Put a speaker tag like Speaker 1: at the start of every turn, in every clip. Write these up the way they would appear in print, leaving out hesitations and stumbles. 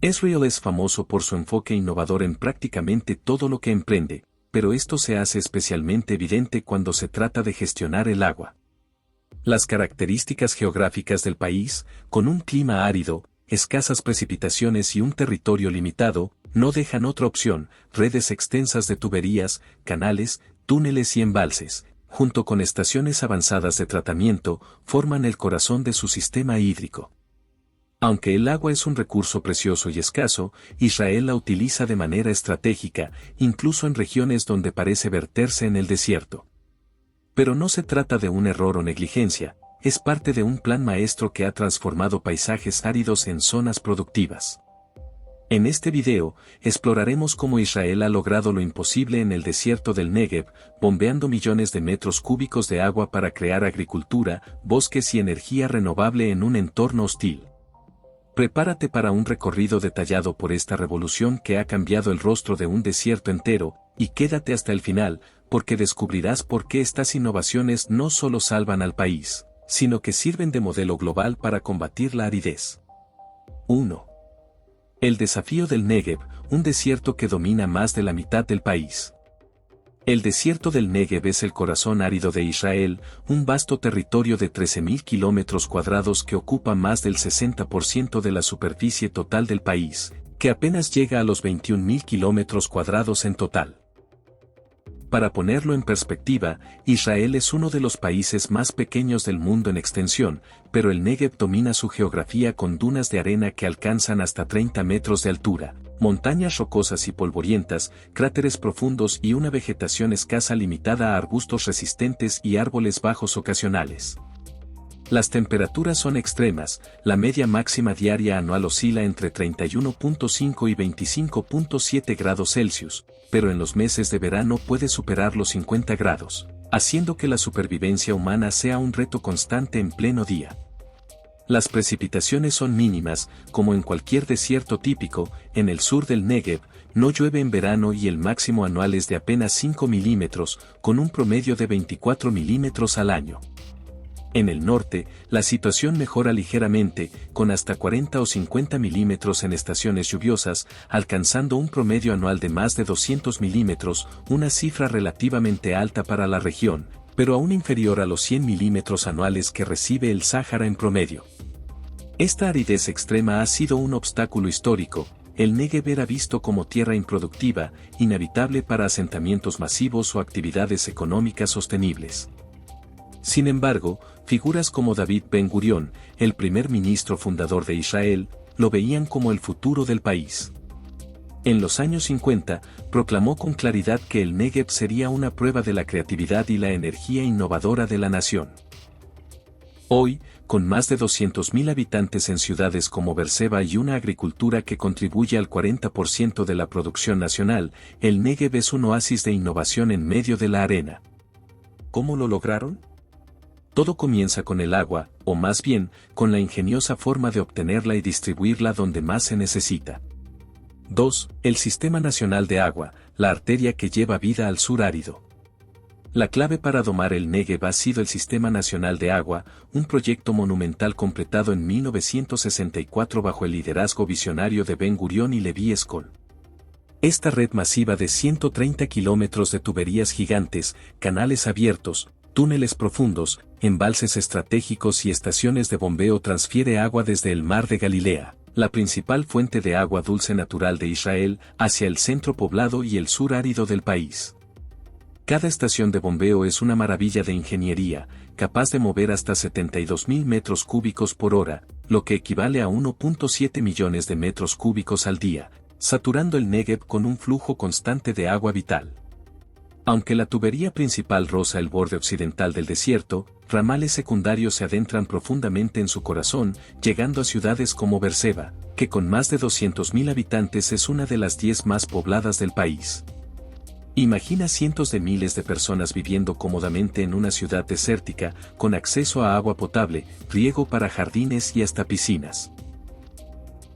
Speaker 1: Israel es famoso por su enfoque innovador en prácticamente todo lo que emprende, pero esto se hace especialmente evidente cuando se trata de gestionar el agua. Las características geográficas del país, con un clima árido, escasas precipitaciones y un territorio limitado, no dejan otra opción: redes extensas de tuberías, canales, túneles y embalses, junto con estaciones avanzadas de tratamiento, forman el corazón de su sistema hídrico. Aunque el agua es un recurso precioso y escaso, Israel la utiliza de manera estratégica, incluso en regiones donde parece verterse en el desierto. Pero no se trata de un error o negligencia, es parte de un plan maestro que ha transformado paisajes áridos en zonas productivas. En este video, exploraremos cómo Israel ha logrado lo imposible en el desierto del Negev, bombeando millones de metros cúbicos de agua para crear agricultura, bosques y energía renovable en un entorno hostil. Prepárate para un recorrido detallado por esta revolución que ha cambiado el rostro de un desierto entero, y quédate hasta el final, porque descubrirás por qué estas innovaciones no solo salvan al país, sino que sirven de modelo global para combatir la aridez. 1. El desafío del Negev, un desierto que domina más de la mitad del país. El desierto del Negev es el corazón árido de Israel, un vasto territorio de 13.000 kilómetros cuadrados que ocupa más del 60% de la superficie total del país, que apenas llega a los 21.000 kilómetros cuadrados en total. Para ponerlo en perspectiva, Israel es uno de los países más pequeños del mundo en extensión, pero el Negev domina su geografía con dunas de arena que alcanzan hasta 30 metros de altura, montañas rocosas y polvorientas, cráteres profundos y una vegetación escasa limitada a arbustos resistentes y árboles bajos ocasionales. Las temperaturas son extremas, la media máxima diaria anual oscila entre 31.5 y 25.7 grados Celsius, pero en los meses de verano puede superar los 50 grados, haciendo que la supervivencia humana sea un reto constante en pleno día. Las precipitaciones son mínimas, como en cualquier desierto típico. En el sur del Negev, no llueve en verano y el máximo anual es de apenas 5 milímetros, con un promedio de 24 milímetros al año. En el norte, la situación mejora ligeramente, con hasta 40 o 50 milímetros en estaciones lluviosas, alcanzando un promedio anual de más de 200 milímetros, una cifra relativamente alta para la región, pero aún inferior a los 100 milímetros anuales que recibe el Sáhara en promedio. Esta aridez extrema ha sido un obstáculo histórico. El Negev era visto como tierra improductiva, inhabitable para asentamientos masivos o actividades económicas sostenibles. Sin embargo, figuras como David Ben-Gurión, el primer ministro fundador de Israel, lo veían como el futuro del país. En los años 50, proclamó con claridad que el Negev sería una prueba de la creatividad y la energía innovadora de la nación. Hoy, con más de 200.000 habitantes en ciudades como Beerseba y una agricultura que contribuye al 40% de la producción nacional, el Negev es un oasis de innovación en medio de la arena. ¿Cómo lo lograron? Todo comienza con el agua, o más bien, con la ingeniosa forma de obtenerla y distribuirla donde más se necesita. 2. El Sistema Nacional de Agua, la arteria que lleva vida al sur árido. La clave para domar el Negev ha sido el Sistema Nacional de Agua, un proyecto monumental completado en 1964 bajo el liderazgo visionario de Ben-Gurión y Levi Eshkol. Esta red masiva de 130 kilómetros de tuberías gigantes, canales abiertos, túneles profundos, embalses estratégicos y estaciones de bombeo transfiere agua desde el Mar de Galilea, la principal fuente de agua dulce natural de Israel, hacia el centro poblado y el sur árido del país. Cada estación de bombeo es una maravilla de ingeniería, capaz de mover hasta 72.000 metros cúbicos por hora, lo que equivale a 1.7 millones de metros cúbicos al día, saturando el Negev con un flujo constante de agua vital. Aunque la tubería principal roza el borde occidental del desierto, ramales secundarios se adentran profundamente en su corazón, llegando a ciudades como Beerseba, que con más de 200.000 habitantes es una de las 10 más pobladas del país. Imagina cientos de miles de personas viviendo cómodamente en una ciudad desértica, con acceso a agua potable, riego para jardines y hasta piscinas.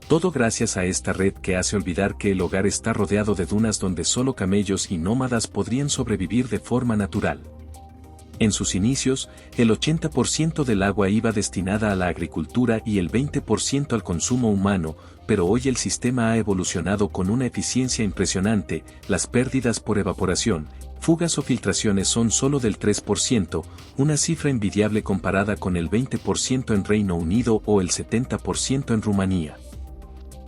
Speaker 1: Todo gracias a esta red que hace olvidar que el hogar está rodeado de dunas donde solo camellos y nómadas podrían sobrevivir de forma natural. En sus inicios, el 80% del agua iba destinada a la agricultura y el 20% al consumo humano, pero hoy el sistema ha evolucionado con una eficiencia impresionante, las pérdidas por evaporación, fugas o filtraciones son solo del 3%, una cifra envidiable comparada con el 20% en Reino Unido o el 70% en Rumanía.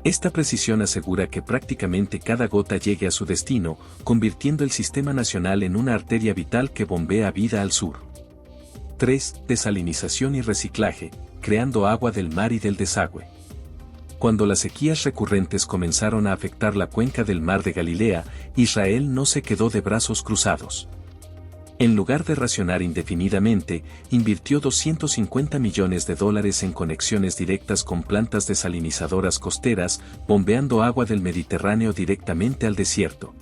Speaker 1: Esta precisión asegura que prácticamente cada gota llegue a su destino, convirtiendo el sistema nacional en una arteria vital que bombea vida al sur. 3. Desalinización y reciclaje, creando agua del mar y del desagüe. Cuando las sequías recurrentes comenzaron a afectar la cuenca del mar de Galilea, Israel no se quedó de brazos cruzados. En lugar de racionar indefinidamente, invirtió $250 millones en conexiones directas con plantas desalinizadoras costeras, bombeando agua del Mediterráneo directamente al desierto.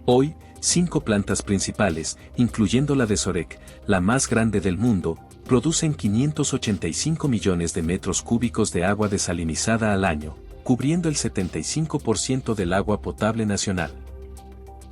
Speaker 1: Hoy, 5 plantas principales, incluyendo la de Sorek, la más grande del mundo, producen 585 millones de metros cúbicos de agua desalinizada al año, cubriendo el 75% del agua potable nacional.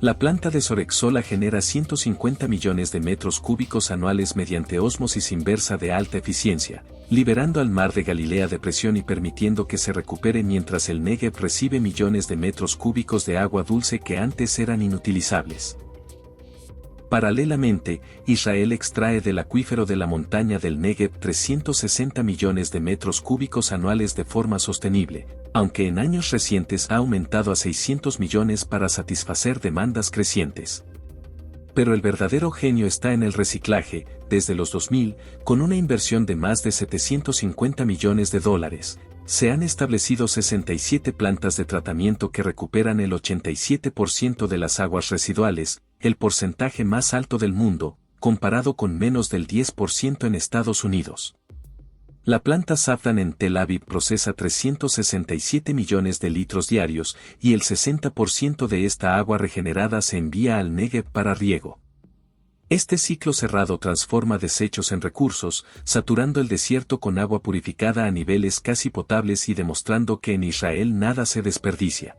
Speaker 1: La planta de Sorexola genera 150 millones de metros cúbicos anuales mediante ósmosis inversa de alta eficiencia, liberando al mar de Galilea de presión y permitiendo que se recupere mientras el Negev recibe millones de metros cúbicos de agua dulce que antes eran inutilizables. Paralelamente, Israel extrae del acuífero de la montaña del Negev 360 millones de metros cúbicos anuales de forma sostenible, aunque en años recientes ha aumentado a 600 millones para satisfacer demandas crecientes. Pero el verdadero genio está en el reciclaje, desde los 2000, con una inversión de más de $750 millones. Se han establecido 67 plantas de tratamiento que recuperan el 87% de las aguas residuales, el porcentaje más alto del mundo, comparado con menos del 10% en Estados Unidos. La planta Safdan en Tel Aviv procesa 367 millones de litros diarios y el 60% de esta agua regenerada se envía al Negev para riego. Este ciclo cerrado transforma desechos en recursos, saturando el desierto con agua purificada a niveles casi potables y demostrando que en Israel nada se desperdicia.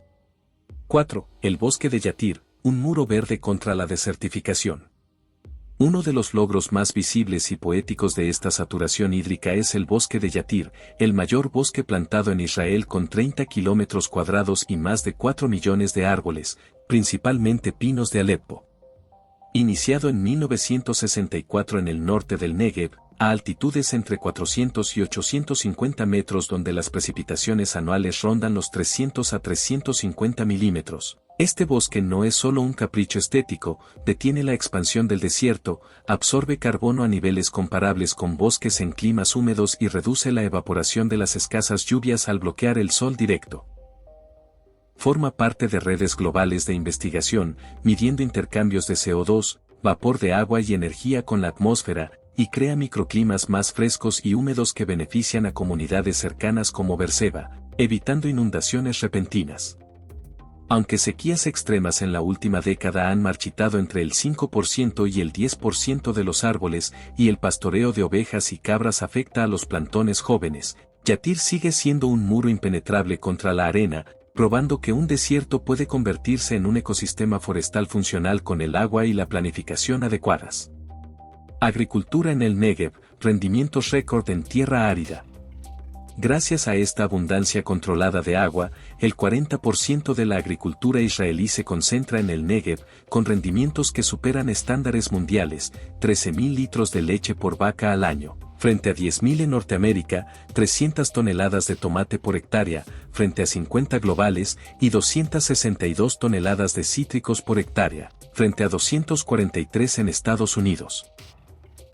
Speaker 1: 4. El bosque de Yatir, un muro verde contra la desertificación. Uno de los logros más visibles y poéticos de esta saturación hídrica es el bosque de Yatir, el mayor bosque plantado en Israel con 30 kilómetros cuadrados y más de 4 millones de árboles, principalmente pinos de Alepo. Iniciado en 1964 en el norte del Negev, a altitudes entre 400 y 850 metros donde las precipitaciones anuales rondan los 300 a 350 milímetros. Este bosque no es solo un capricho estético, detiene la expansión del desierto, absorbe carbono a niveles comparables con bosques en climas húmedos y reduce la evaporación de las escasas lluvias al bloquear el sol directo. Forma parte de redes globales de investigación, midiendo intercambios de CO2, vapor de agua y energía con la atmósfera, y crea microclimas más frescos y húmedos que benefician a comunidades cercanas como Beerseba, evitando inundaciones repentinas. Aunque sequías extremas en la última década han marchitado entre el 5% y el 10% de los árboles, y el pastoreo de ovejas y cabras afecta a los plantones jóvenes, Yatir sigue siendo un muro impenetrable contra la arena, probando que un desierto puede convertirse en un ecosistema forestal funcional con el agua y la planificación adecuadas. Agricultura en el Negev, rendimientos récord en tierra árida. Gracias a esta abundancia controlada de agua, el 40% de la agricultura israelí se concentra en el Negev, con rendimientos que superan estándares mundiales, 13.000 litros de leche por vaca al año, frente a 10.000 en Norteamérica, 300 toneladas de tomate por hectárea, frente a 50 globales, y 262 toneladas de cítricos por hectárea, frente a 243 en Estados Unidos.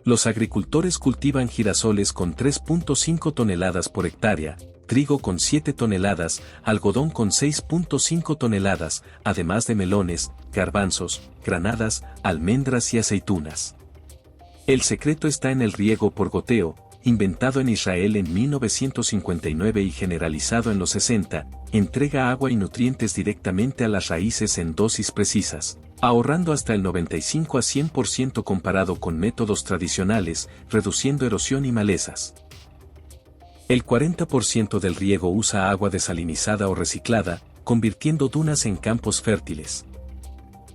Speaker 1: Los agricultores cultivan girasoles con 3.5 toneladas por hectárea, trigo con 7 toneladas, algodón con 6.5 toneladas, además de melones, garbanzos, granadas, almendras y aceitunas. El secreto está en el riego por goteo, inventado en Israel en 1959 y generalizado en los 60, entrega agua y nutrientes directamente a las raíces en dosis precisas, ahorrando hasta el 95 a 100% comparado con métodos tradicionales, reduciendo erosión y malezas. El 40% del riego usa agua desalinizada o reciclada, convirtiendo dunas en campos fértiles.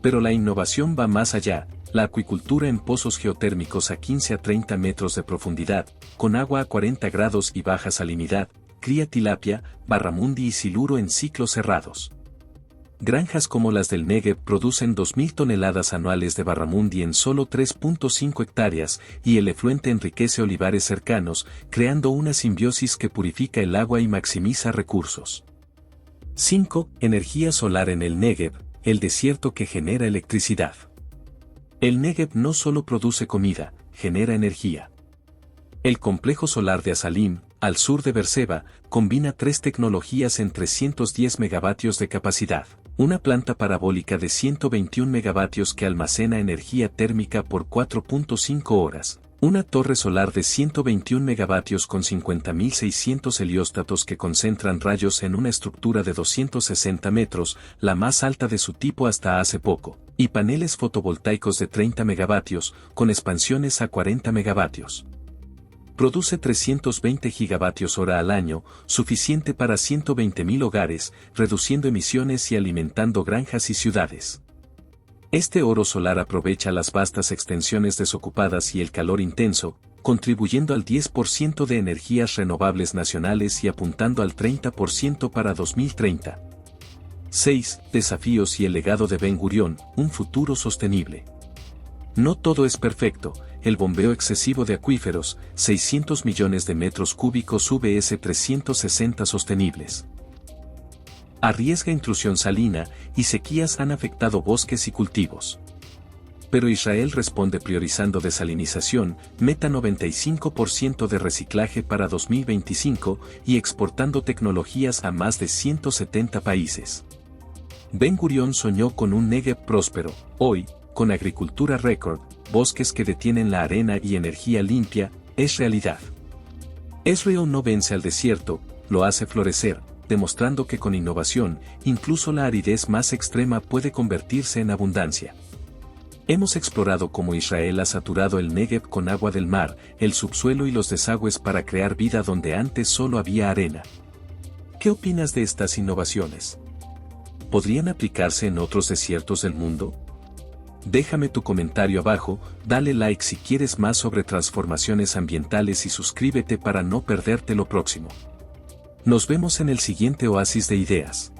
Speaker 1: Pero la innovación va más allá, la acuicultura en pozos geotérmicos a 15 a 30 metros de profundidad, con agua a 40 grados y baja salinidad, cría tilapia, barramundi y siluro en ciclos cerrados. Granjas como las del Negev producen 2.000 toneladas anuales de barramundi en solo 3.5 hectáreas y el efluente enriquece olivares cercanos, creando una simbiosis que purifica el agua y maximiza recursos. 5. Energía solar en el Negev, el desierto que genera electricidad. El Negev no solo produce comida, genera energía. El complejo solar de Asalim, al sur de Beerseba, combina 3 tecnologías en 310 megavatios de capacidad. Una planta parabólica de 121 megavatios que almacena energía térmica por 4.5 horas. Una torre solar de 121 megavatios con 50.600 helióstatos que concentran rayos en una estructura de 260 metros, la más alta de su tipo hasta hace poco. Y paneles fotovoltaicos de 30 megavatios, con expansiones a 40 megavatios. Produce 320 gigavatios hora al año, suficiente para 120.000 hogares, reduciendo emisiones y alimentando granjas y ciudades. Este oro solar aprovecha las vastas extensiones desocupadas y el calor intenso, contribuyendo al 10% de energías renovables nacionales y apuntando al 30% para 2030. 6. Desafíos y el legado de Ben Gurión, un futuro sostenible. No todo es perfecto. El bombeo excesivo de acuíferos, 600 millones de metros cúbicos VS 360 sostenibles. Arriesga intrusión salina, y sequías han afectado bosques y cultivos. Pero Israel responde priorizando desalinización, meta 95% de reciclaje para 2025 y exportando tecnologías a más de 170 países. Ben Gurión soñó con un Negev próspero, hoy, con agricultura récord, bosques que detienen la arena y energía limpia, es realidad. Israel no vence al desierto, lo hace florecer, demostrando que con innovación, incluso la aridez más extrema puede convertirse en abundancia. Hemos explorado cómo Israel ha saturado el Negev con agua del mar, el subsuelo y los desagües para crear vida donde antes solo había arena. ¿Qué opinas de estas innovaciones? ¿Podrían aplicarse en otros desiertos del mundo? Déjame tu comentario abajo, dale like si quieres más sobre transformaciones ambientales y suscríbete para no perderte lo próximo. Nos vemos en el siguiente oasis de ideas.